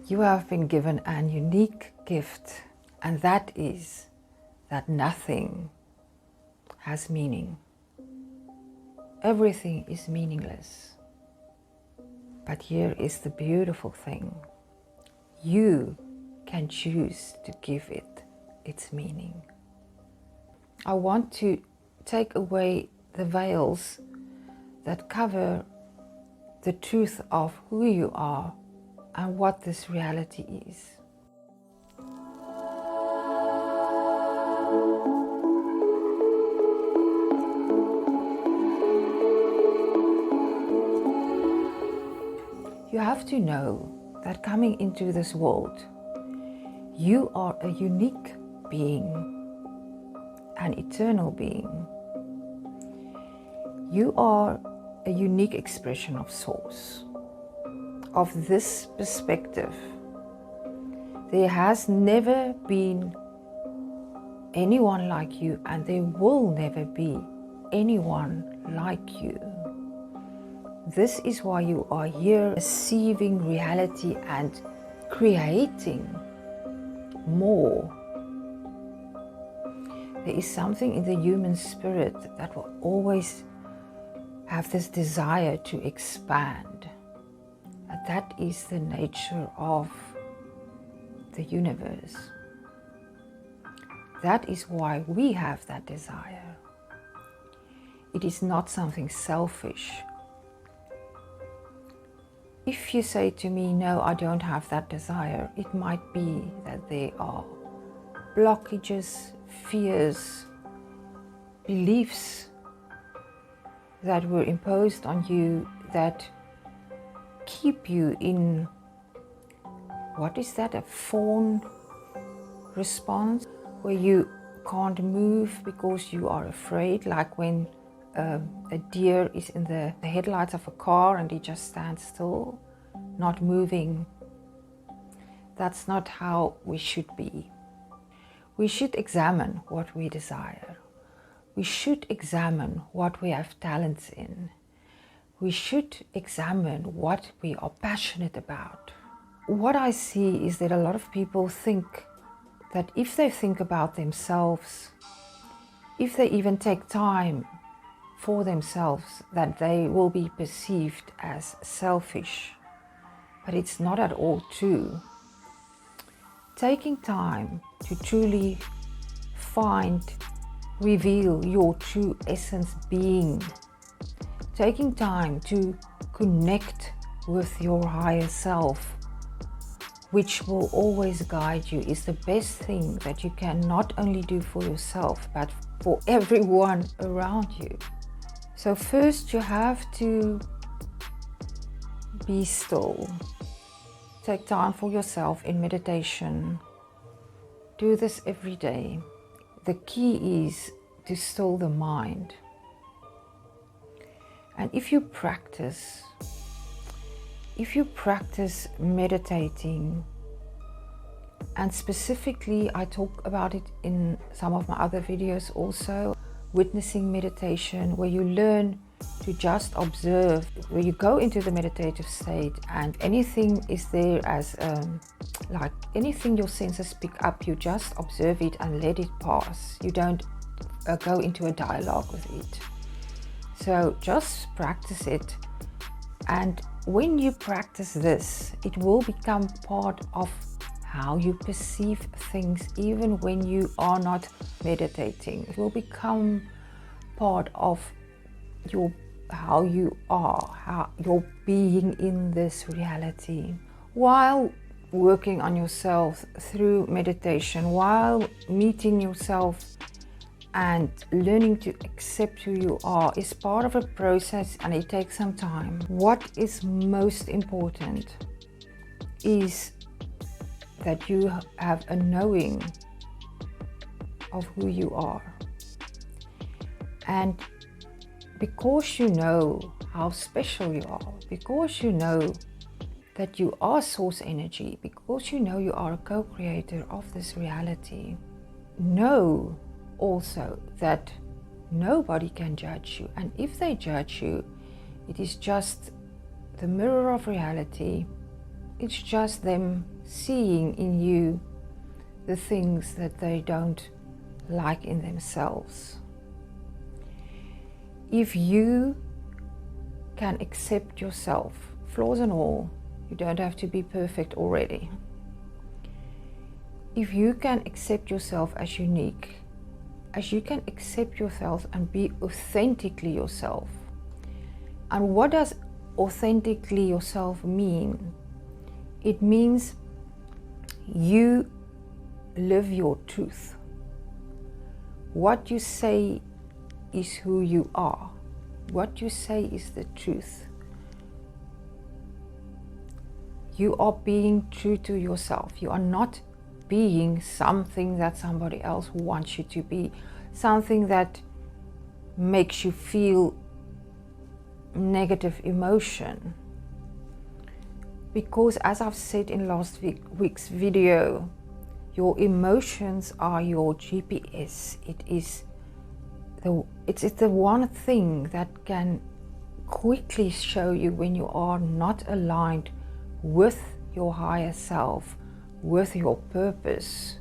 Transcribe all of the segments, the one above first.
You have been given a unique gift, and that is that nothing has meaning. Everything is meaningless. But here is the beautiful thing. You can choose to give it its meaning. I want to take away the veils that cover the truth of who you are and what this reality is. You have to know that coming into this world, you are a unique being, an eternal being. You are a unique expression of Source. Of this perspective, there has never been anyone like you, and there will never be anyone like you. This is why you are here, receiving reality and creating more. There is something in the human spirit that will always have this desire to expand. And that is the nature of the universe. That is why we have that desire. It is not something selfish. If you say to me, no, I don't have that desire, it might be that there are blockages, fears, beliefs that were imposed on you that keep you in, what is that, a fawn response, where you can't move because you are afraid, like when a deer is in the headlights of a car and he just stands still, not moving. That's not how we should be. We should examine what we desire. We should examine what we have talents in. We should examine what we are passionate about. What I see is that a lot of people think that if they think about themselves, if they even take time for themselves, that they will be perceived as selfish. But it's not at all true. Taking time to truly find, reveal your true essence being, taking time to connect with your higher self, which will always guide you, is the best thing that you can not only do for yourself, but for everyone around you. So first you have to be still. Take time for yourself in meditation. Do this every day. The key is to still the mind. And if you practice meditating, and specifically I talk about it in some of my other videos also, witnessing meditation, where you learn to just observe, where you go into the meditative state and anything is there as like anything your senses pick up, you just observe it and let it pass. You don't go into a dialogue with it. So just practice it, and when you practice this, it will become part of how you perceive things, even when you are not meditating. It will become part of how you are, how you're being in this reality. While working on yourself through meditation, while meeting yourself and learning to accept who you are, is part of a process, and it takes some time. What is most important is that you have a knowing of who you are. And because you know how special you are, because you know that you are source energy, because you know you are a co-creator of this reality, know also that nobody can judge you. And if they judge you, it is just the mirror of reality It's just them seeing in you the things that they don't like in themselves. If you can accept yourself, flaws and all, you don't have to be perfect already. If you can accept yourself as unique, as you can accept yourself and be authentically yourself. And what does authentically yourself mean? It means you live your truth. What you say is who you are. What you say is the truth. You are being true to yourself. You are not being something that somebody else wants you to be, something that makes you feel negative emotion. Because as I've said in last week's video, your emotions are your GPS. It's the one thing that can quickly show you when you are not aligned with your higher self, with your purpose,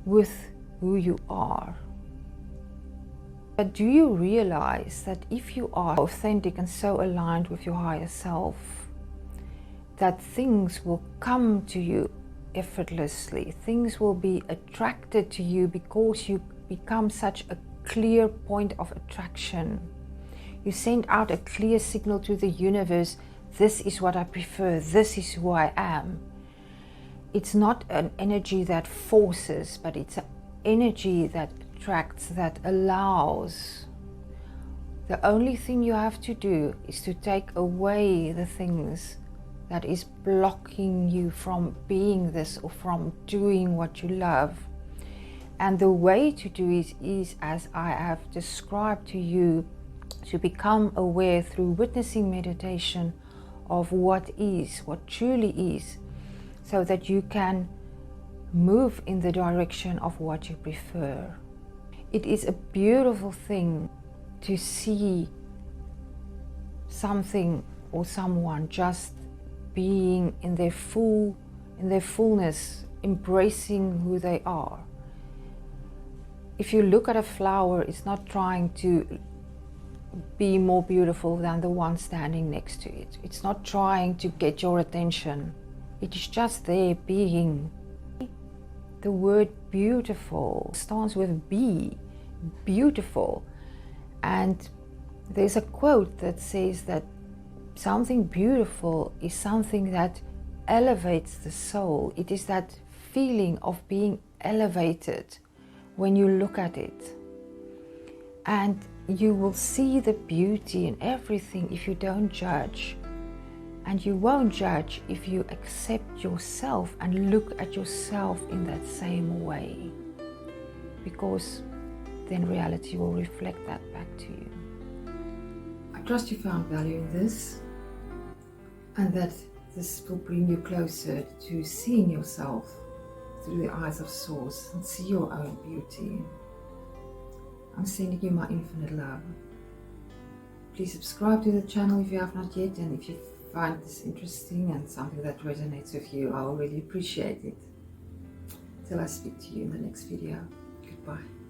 with who you are. But do you realize that if you are authentic and so aligned with your higher self, that things will come to you effortlessly? Things will be attracted to you because you become such a clear point of attraction. You send out a clear signal to the universe, this is what I prefer, this is who I am. It's not an energy that forces, but it's an energy that attracts, that allows. The only thing you have to do is to take away the things that is blocking you from being this or from doing what you love. And the way to do it is, as I have described to you, to become aware through witnessing meditation of what is, what truly is, so that you can move in the direction of what you prefer. It is a beautiful thing to see something or someone just being in their fullness, embracing who they are. If you look at a flower, it's not trying to be more beautiful than the one standing next to it. It's not trying to get your attention. It is just there being. The word beautiful starts with B, beautiful. And there's a quote that says that something beautiful is something that elevates the soul. It is that feeling of being elevated when you look at it. And you will see the beauty in everything if you don't judge. And you won't judge if you accept yourself and look at yourself in that same way. Because then reality will reflect that back to you. I trust you found value in this, and that this will bring you closer to seeing yourself through the eyes of Source and see your own beauty. I'm sending you my infinite love. Please subscribe to the channel if you have not yet, and if you find this interesting and something that resonates with you, I will really appreciate it. Till I speak to you in the next video. Goodbye.